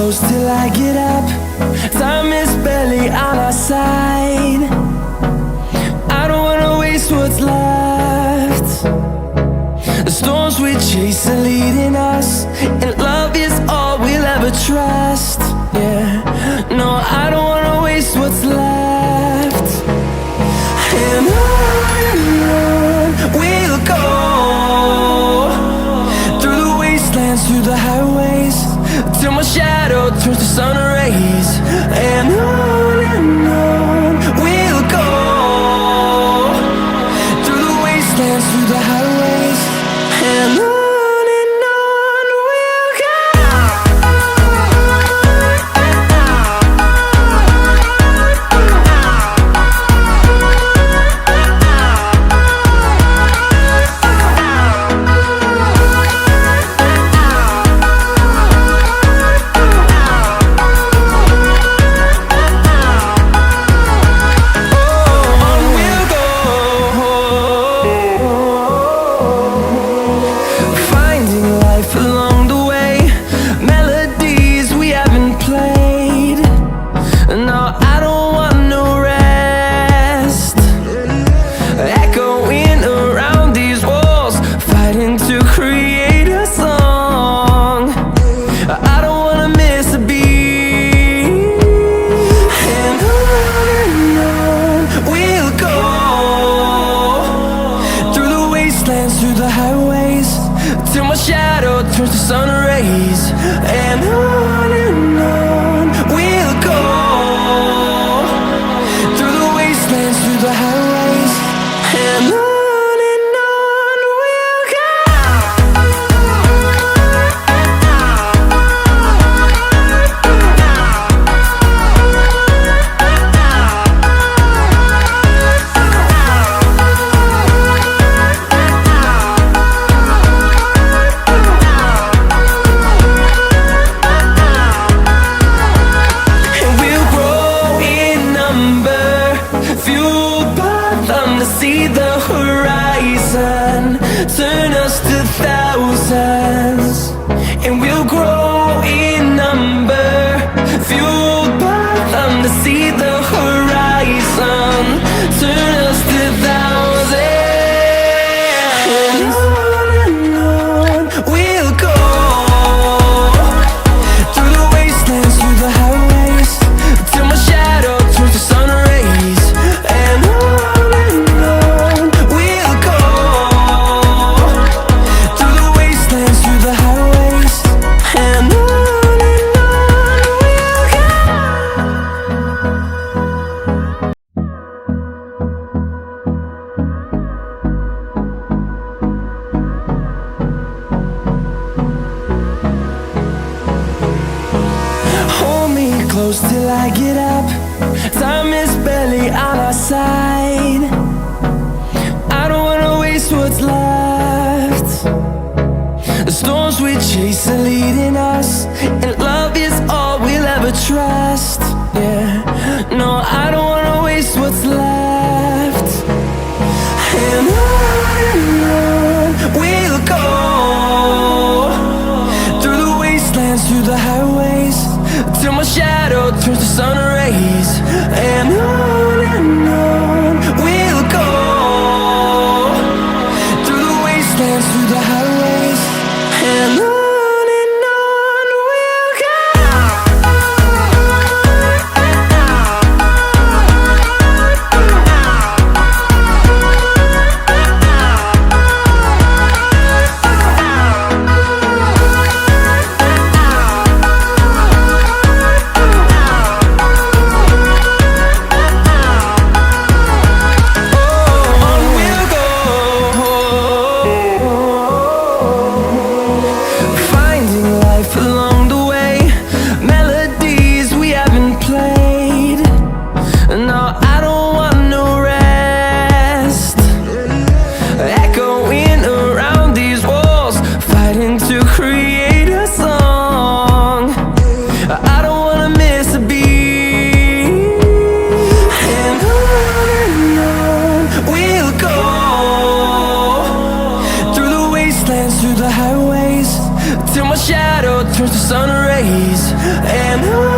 close till I get up. Time is barely on our side. I don't wanna waste what's left. The storms we chase are leading us, and love is all we'll ever trust. Yeah, no, I don't wanna waste what's left. And on we'll go, through the wastelands, through the highways, till my shadow turns to sun rays. And on we'll go, through the wastelands, through the highways, and on we'll go. Through the highways, till my shadow turns to sun rays. And on we'll go, through the wastelands, through the highways, and on we'll go. See the horizon, turn us to thousands, and we'll grow in number, fueled by them to see the horizon, turn us to thousands. And on we'll go, through the wastelands, through the highways, till my shadow turns to sun rays. And close till I get up. Time is barely on our side. I don't wanna waste what's left. The storms we chase are leading us, and love is all we'll ever trust. Yeah, no, I don't wanna waste what's left. And on we'll go, through the wastelands, through the highways, till my shadow turns to sun rays. And on we'll go, through the wastelands, through the highways, and on we'll go. turns to sun rays. And